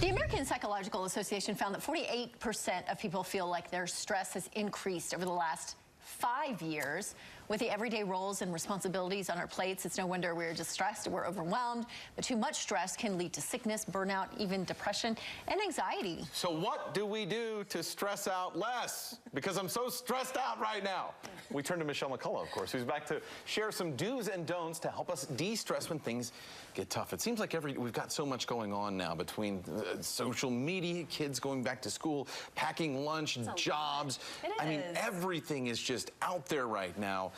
The American Psychological Association found that 48% of people feel like their stress has increased over the last 5 years. With the everyday roles and responsibilities on our plates, it's no wonder we're distressed, we're overwhelmed. But too much stress can lead to sickness, burnout, even depression and anxiety. So what do we do to stress out less? Because I'm so stressed out right now. We turn to Michelle McCullough, of course, who's back to share some do's and don'ts to help us de-stress when things get tough. It seems like we've got so much going on now between social media, kids going back to school, packing lunch, jobs. I mean, everything is just out there right now.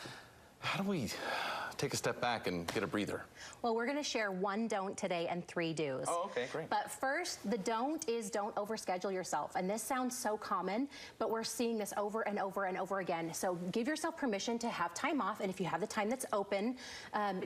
How do we take a step back and get a breather? Well, we're going to share one don't today and 3 do's. Oh, okay, great. But first, the don't is don't overschedule yourself. And this sounds so common, but we're seeing this over and over and over again. So give yourself permission to have time off. And if you have the time that's open,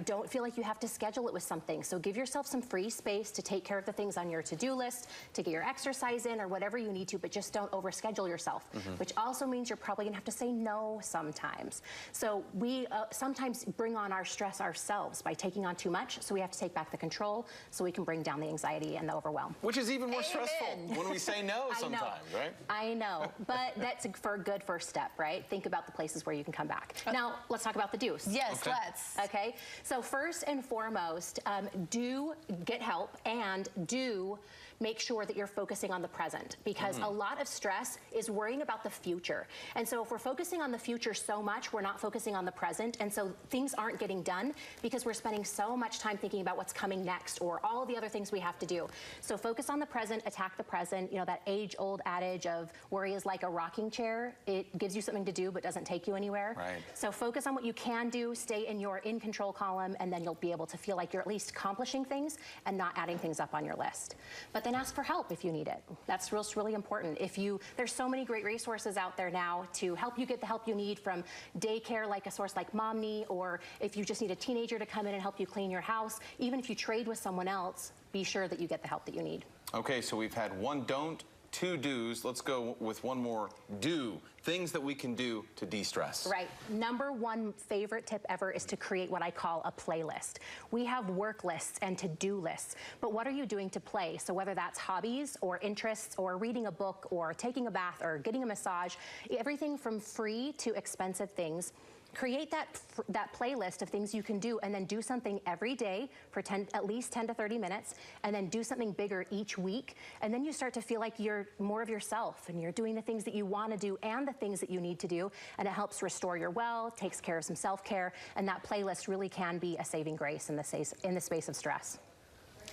don't feel like you have to schedule it with something. So give yourself some free space to take care of the things on your to-do list, to get your exercise in or whatever you need to, but just don't overschedule yourself, which also means you're probably going to have to say no sometimes. So we sometimes bring on our stress ourselves by taking on too much, so we have to take back the control so we can bring down the anxiety and the overwhelm. Which is even more stressful when we say no sometimes, right? I know, but that's a good first step, right? Think about the places where you can come back. Now, let's talk about the do's. Yes, let's. Okay, so first and foremost, do get help and do make sure that you're focusing on the present, because a lot of stress is worrying about the future. And so if we're focusing on the future so much, we're not focusing on the present, and so things aren't getting done because we're spending so much time thinking about what's coming next or all the other things we have to do. So focus on the present, attack the present. You know, that age-old adage of worry is like a rocking chair. It gives you something to do but doesn't take you anywhere. Right. So focus on what you can do, stay in your in control column, and then you'll be able to feel like you're at least accomplishing things and not adding things up on your list. But then ask for help if you need it. That's really important. There's so many great resources out there now to help you get the help you need, from daycare like a source like Momney, or if you just need a teenager to come in and help you clean your house. Even if you trade with someone else, be sure that you get the help that you need. Okay, so we've had one don't, 2 do's. Let's go with one more do. Things that we can do to de-stress. Right. Number 1 favorite tip ever is to create what I call a playlist. We have work lists and to-do lists, but what are you doing to play? So whether that's hobbies or interests or reading a book or taking a bath or getting a massage, everything from free to expensive things, create that playlist of things you can do, and then do something every day for at least 10 to 30 minutes, and then do something bigger each week. And then you start to feel like you're more of yourself, and you're doing the things that you want to do and the things that you need to do, and it helps restore your well, takes care of some self-care, and that playlist really can be a saving grace in the space of stress.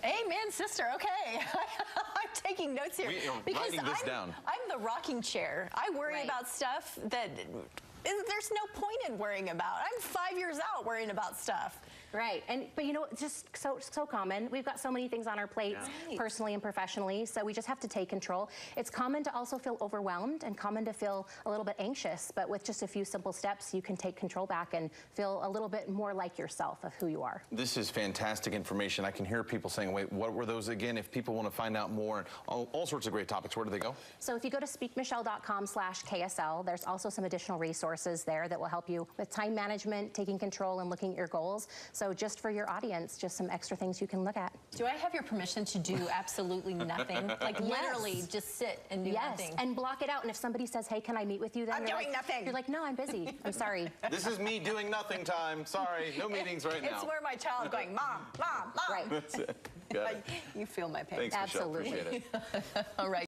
Amen, sister. Okay. I'm taking notes here. We are writing this down. I'm the rocking chair. I worry about stuff that there's no point in worrying about. I'm 5 years out worrying about stuff. Right, but you know, it's just so common. We've got so many things on our plates, personally and professionally, so we just have to take control. It's common to also feel overwhelmed and common to feel a little bit anxious, but with just a few simple steps, you can take control back and feel a little bit more like yourself of who you are. This is fantastic information. I can hear people saying, wait, what were those again? If people want to find out more, all sorts of great topics, where do they go? So if you go to speakmichelle.com/KSL, there's also some additional resources there that will help you with time management, taking control, and looking at your goals. So just for your audience, just some extra things you can look at. Do I have your permission to do absolutely nothing? Like literally just sit and do nothing? Yes, and block it out. And if somebody says, hey, can I meet with you then? I'm doing nothing. You're like, no, I'm busy. I'm sorry. This is me doing nothing time. Sorry, no meetings right now. It's where my child's going, Mom, Mom, Mom. Right. That's it. Got it. You feel my pain. Thanks, Michelle. Absolutely. Appreciate it. All right.